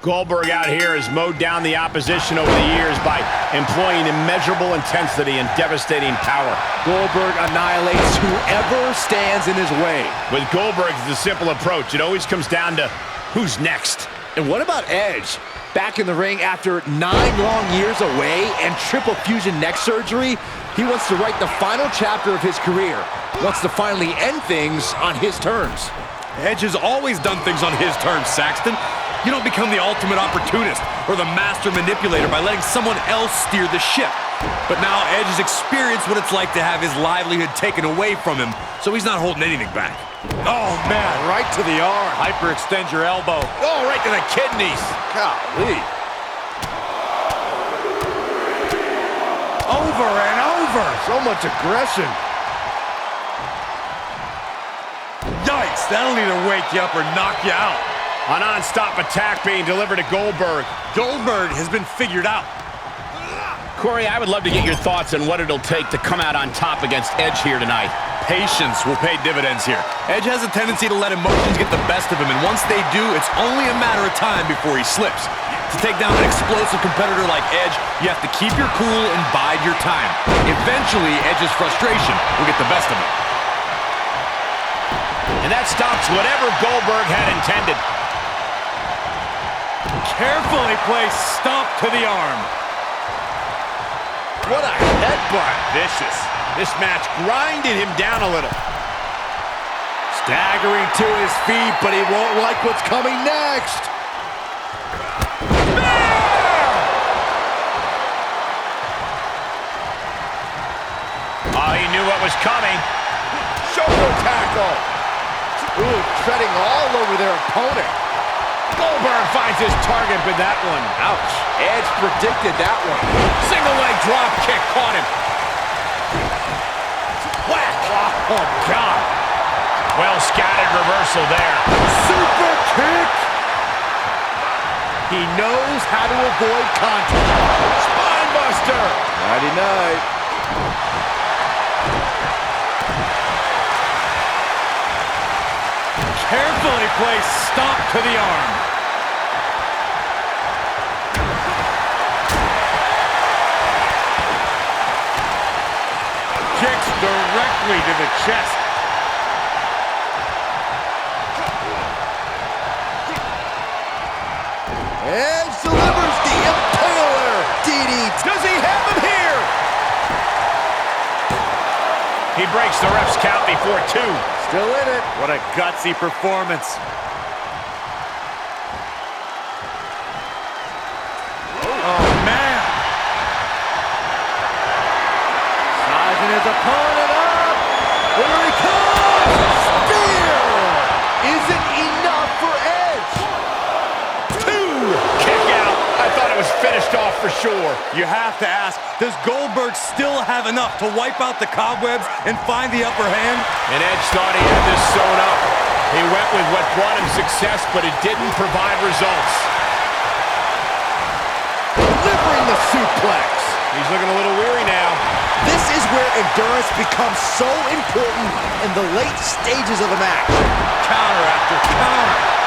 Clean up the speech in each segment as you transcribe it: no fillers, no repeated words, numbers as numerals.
Goldberg out here has mowed down the opposition over the years by employing immeasurable intensity and devastating power. Goldberg annihilates whoever stands in his way. With Goldberg, it's a simple approach. It always comes down to who's next. And what about Edge? Back in the ring after 9 long years away and triple fusion neck surgery, he wants to write the final chapter of his career. Wants to finally end things on his terms. Edge has always done things on his terms, Saxton. You don't become the ultimate opportunist or the master manipulator by letting someone else steer the ship. But now Edge has experienced what it's like to have his livelihood taken away from him, so he's not holding anything back. Oh, man, right to the arm. Hyperextend your elbow. Oh, right to the kidneys. Golly. Over and over. So much aggression. Yikes, that'll either wake you up or knock you out. A non-stop attack being delivered to Goldberg. Goldberg has been figured out. Corey, I would love to get your thoughts on what it'll take to come out on top against Edge here tonight. Patience will pay dividends here. Edge has a tendency to let emotions get the best of him, and once they do, it's only a matter of time before he slips. To take down an explosive competitor like Edge, you have to keep your cool and bide your time. Eventually, Edge's frustration will get the best of him. And that stops whatever Goldberg had intended. Carefully placed stomp to the arm. What a headbutt. Vicious. This match grinded him down a little. Staggering to his feet, but he won't like what's coming next. Oh, he knew what was coming. Shoulder tackle. Ooh, treading all over their opponent. Goldberg finds his target with that one. Ouch. Edge predicted that one. Single leg drop kick caught him. Whack. Oh, God. Well scattered reversal there. Super kick. He knows how to avoid contact. Spine buster. Nighty-night. Carefully placed stomp to the arm. Kicks directly to the chest. Edge delivers the Impaler. DDT. Does he have him here? He breaks the ref's count before 2. Still in it. What a gutsy performance. Oh, man. Sizing his opponent up. Here he comes. Spear. Isn't enough for Edge. 2. Kick out. I thought it was finished off for sure. You have to ask, does Goldberg still have enough to wipe out the cobwebs and find the upper hand? And Edge thought he had this sewn up. He went with what brought him success, but it didn't provide results. Delivering the suplex. He's looking a little weary now. This is where endurance becomes so important in the late stages of the match. Counter after counter.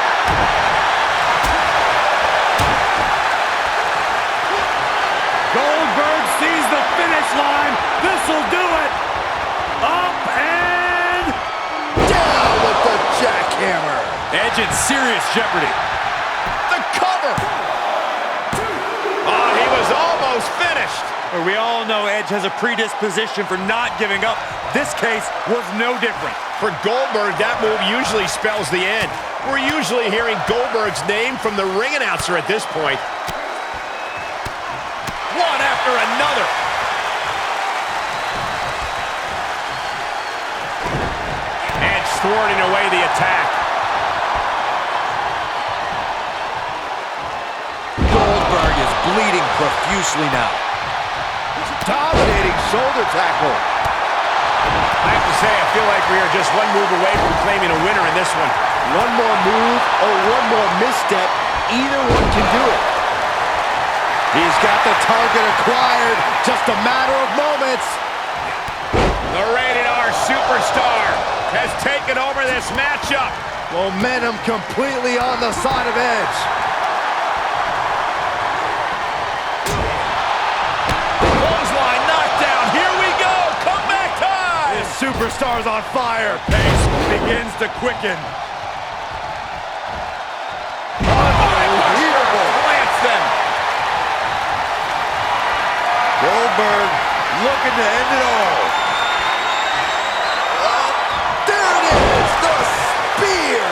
Goldberg sees the finish line. This'll do it. Up and Down with the jackhammer. Edge in serious jeopardy. The cover. Oh, he was almost finished. We all know Edge has a predisposition for not giving up. This case was no different. For Goldberg, that move usually spells the end. We're usually hearing Goldberg's name from the ring announcer at this point. One after another. Edge thwarting away the attack. Goldberg is bleeding profusely now. Dominating shoulder tackle. I have to say, I feel like we are just one move away from claiming a winner in this one. One more move or one more misstep, either one can do it. He's got the target acquired, just a matter of moments. The Rated R Superstar has taken over this matchup. Momentum completely on the side of Edge. superstar's on fire. Pace begins to quicken. Unbelievable. Plants them. Goldberg looking to end it all. There it is, the spear.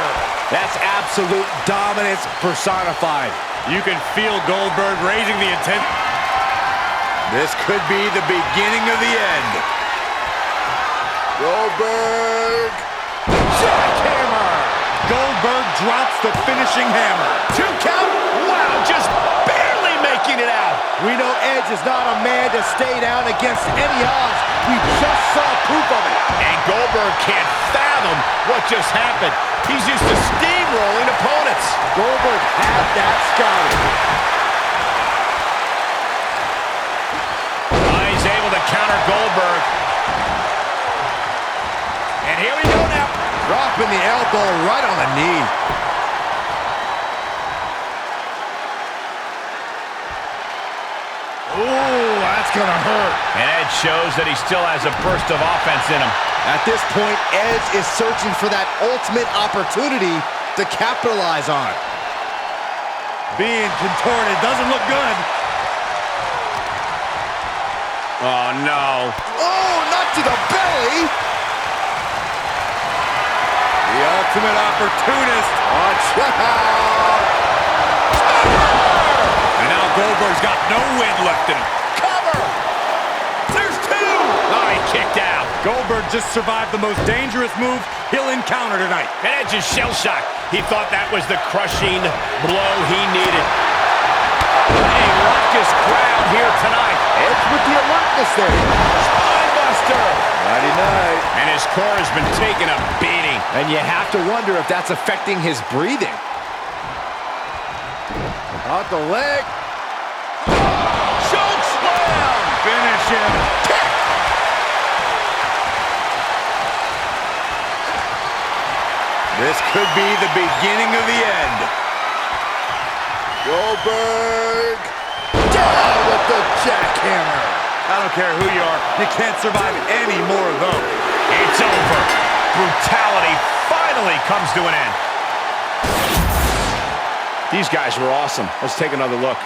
That's absolute dominance personified. You can feel Goldberg raising the intent. This could be the beginning of the end. Goldberg. Jackhammer. Goldberg drops the finishing hammer. 2 count. Wow, just barely making it out. We know Edge is not a man to stay down against any odds. We just saw proof of it. And Goldberg can't fathom what just happened. He's used to steamrolling opponents. Goldberg had that scouted. He's able to counter Goldberg. And here we go now. Dropping the elbow right on the knee. Ooh, that's gonna hurt. And Edge shows that he still has a burst of offense in him. At this point, Edge is searching for that ultimate opportunity to capitalize on. Being contorted doesn't look good. Oh, no. Oh, not to the belly. The ultimate opportunist. Watch out. And now Goldberg's got no wind left in him. Cover! There's 2! Oh, he kicked out. Goldberg just survived the most dangerous move he'll encounter tonight. And Edge is shell-shocked. He thought that was the crushing blow he needed. A raucous crowd here tonight. Edge with the alertness there. Spinebuster! Nighty-night. And his core has been taking a beating. And you have to wonder if that's affecting his breathing. Out the leg. Choke slam! Finish him. This could be the beginning of the end. Goldberg. Down with the jackhammer. I don't care who you are, you can't survive any more of those. It's over. Brutality finally comes to an end. These guys were awesome. Let's take another look.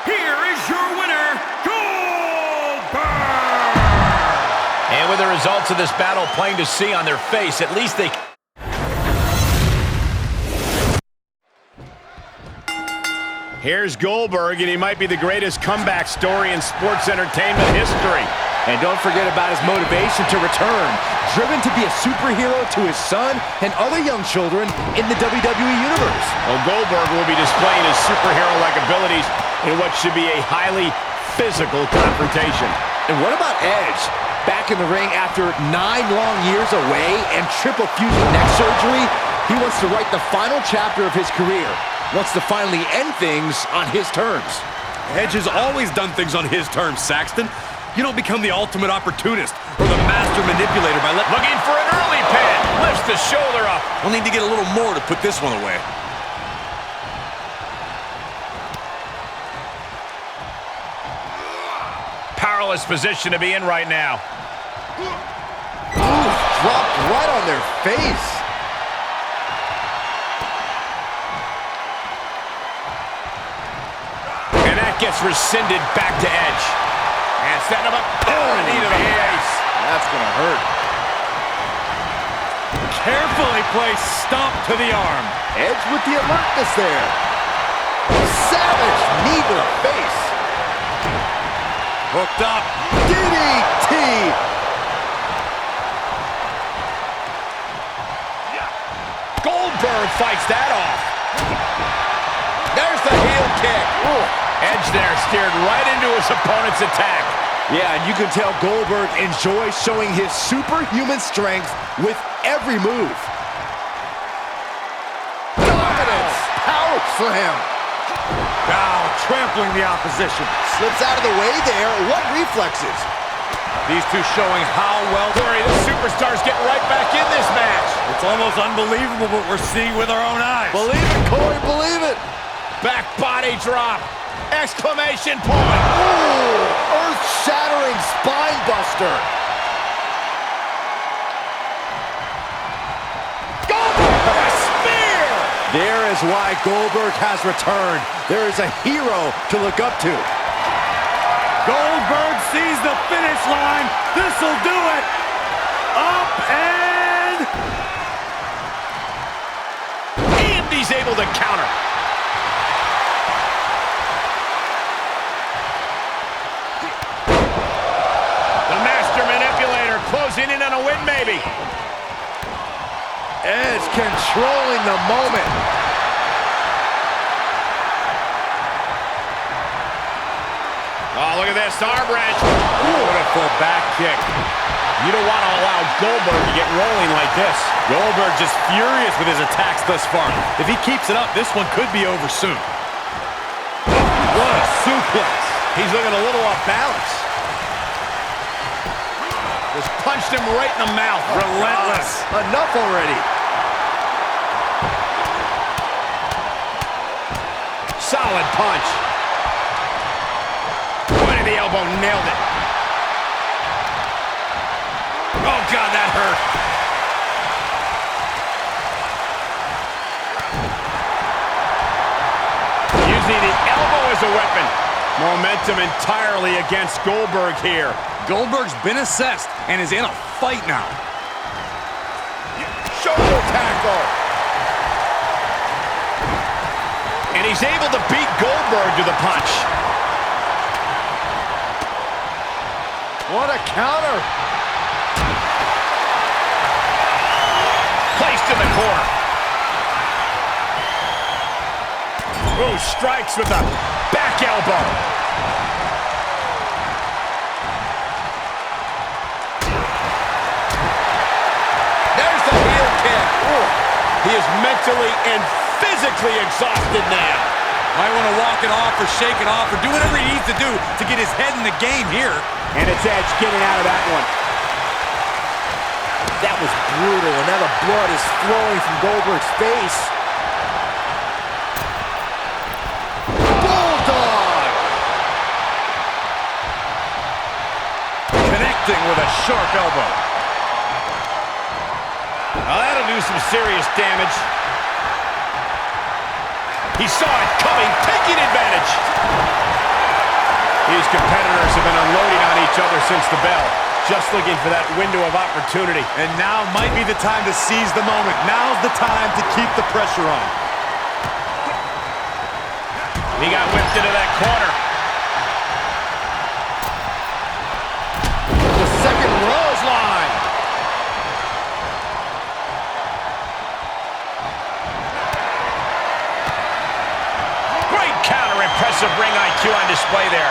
Here is your winner, Goldberg! And with the results of this battle plain to see on their face, at least they... Here's Goldberg, and he might be the greatest comeback story in sports entertainment history. And don't forget about his motivation to return, driven to be a superhero to his son and other young children in the WWE Universe. Well, Goldberg will be displaying his superhero-like abilities in what should be a highly physical confrontation. And what about Edge? Back in the ring after 9 long years away and triple fusion neck surgery, he wants to write the final chapter of his career. Wants to finally end things on his terms. Edge has always done things on his terms, Saxton. You don't become the ultimate opportunist or the master manipulator by Looking for an early pin. Lifts the shoulder up. We'll need to get a little more to put this one away. Powerless position to be in right now. Ooh, dropped right on their face. And that gets rescinded back to Edge. And setting him up. Oh, knee to the face. That's gonna hurt. Carefully placed stomp to the arm. Edge with the alertness there. Savage knee to the face. Hooked up. DDT. Goldberg fights that off. There's the heel kick. Ooh. Edge there steered right into his opponent's attack. Yeah, and you can tell Goldberg enjoys showing his superhuman strength with every move. Dominance. Power slam. Now trampling the opposition. Slips out of the way there. What reflexes? These two showing how well... Corey, the superstars getting right back in this match. It's almost unbelievable what we're seeing with our own eyes. Believe it, Corey, believe it. Back body drop. Exclamation point! Ooh, earth-shattering spine buster. Goldberg with a spear! There is why Goldberg has returned. There is a hero to look up to. Goldberg sees the finish line. This'll do it. Up and... And he's able to counter. The master manipulator closing in on a win, maybe. Edge controlling the moment. Oh, look at this, arm wrench. Beautiful back kick. You don't want to allow Goldberg to get rolling like this. Goldberg just furious with his attacks thus far. If he keeps it up, this one could be over soon. What a suplex. He's looking a little off balance. Just punched him right in the mouth. Relentless. Enough already. Solid punch. Point of the elbow, nailed it. Oh, God, that hurt. Using the elbow as a weapon. Momentum entirely against Goldberg here. Goldberg's been assessed and is in a fight now. Shoulder tackle. And he's able to beat Goldberg to the punch. What a counter. Placed in the corner. Ooh, strikes with a back elbow. There's the heel kick. Ooh. He is mentally and physically exhausted now. Might want to walk it off or shake it off or do whatever he needs to do to get his head in the game here. And it's Edge getting out of that one. That was brutal, and now the blood is flowing from Goldberg's face. Bulldog! Connecting with a sharp elbow. Well, that'll do some serious damage. He saw it coming, taking advantage. These competitors have been unloading on each other since the bell. Just looking for that window of opportunity. And now might be the time to seize the moment. Now's the time to keep the pressure on. He got whipped into that corner. The second rose line. Great counter, impressive ring IQ on display there.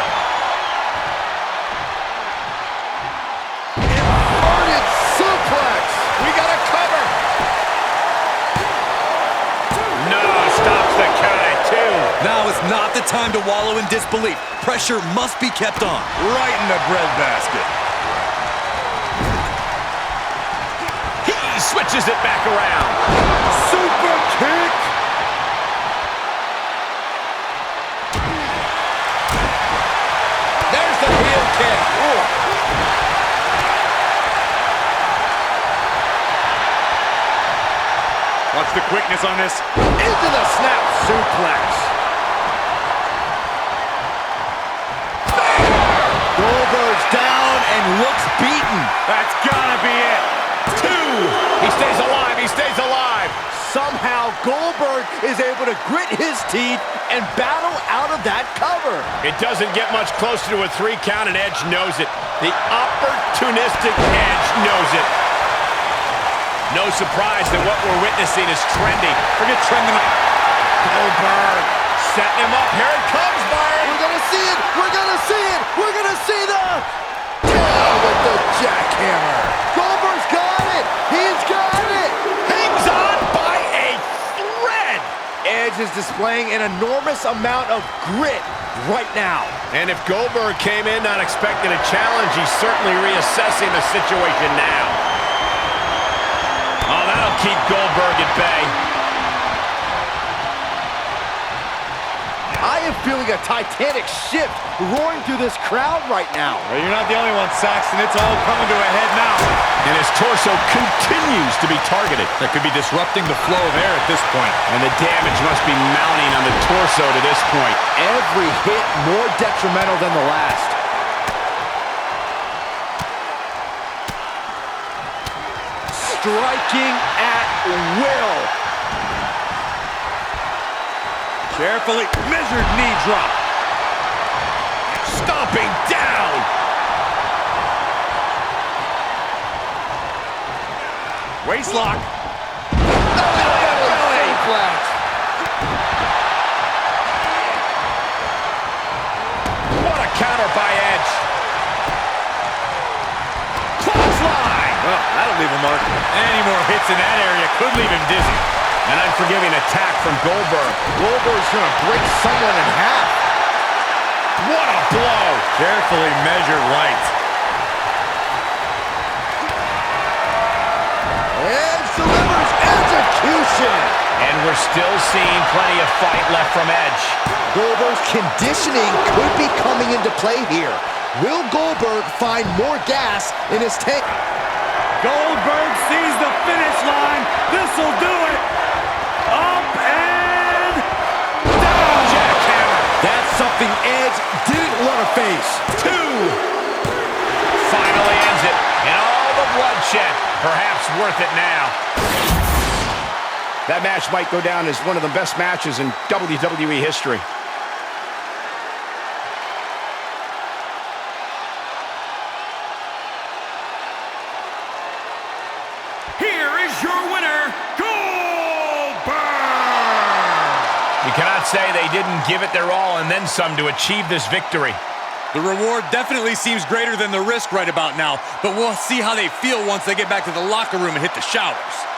Inverted suplex. We got a cover. No, stops the count at 2. Now is not the time to wallow in disbelief. Pressure must be kept on. Right in the breadbasket. He switches it back around. Super kick. There's the heel kick. Ooh. Watch the quickness on this. Into the snap suplex. Goldberg's down and looks beaten. That's gotta be it. 2. He stays alive. He stays alive. Somehow Goldberg is able to grit his teeth and battle out of that cover. It doesn't get much closer to a 3 count, and Edge knows it. The opportunistic Edge knows it. No surprise that what we're witnessing is trending. Forget trending. Goldberg setting him up. Here it comes, Byron. We're gonna see it. We're gonna see it. We're gonna see the down with the jackhammer. Goldberg's got it. He's got it. Hangs on by a thread. Edge is displaying an enormous amount of grit right now. And if Goldberg came in not expecting a challenge, he's certainly reassessing the situation now. Oh, that'll keep Goldberg at bay. I am feeling a titanic shift roaring through this crowd right now. Well, you're not the only one, Saxton. It's all coming to a head now. And his torso continues to be targeted. That could be disrupting the flow of air at this point. And the damage must be mounting on the torso to this point. Every hit more detrimental than the last. Striking at will. Carefully measured knee drop. Stomping down. Waist lock. Belly flat. What a counter by Edge. Clothesline. Oh, that'll leave a mark. Any more hits in that area could leave him dizzy. An unforgiving attack from Goldberg. Goldberg's gonna break someone in half. What a blow. Carefully measured right. Edge delivers execution. And we're still seeing plenty of fight left from Edge. Goldberg's conditioning could be coming into play here. Will Goldberg find more gas in his tank? Goldberg sees the finish line. This'll do it. Up and down. Jackhammer. That's something Edge didn't want to face. 2. Finally ends it. And all the bloodshed. Perhaps worth it now. That match might go down as one of the best matches in WWE history. Here is your winner, Goldberg! You cannot say they didn't give it their all and then some to achieve this victory. The reward definitely seems greater than the risk right about now, but we'll see how they feel once they get back to the locker room and hit the showers.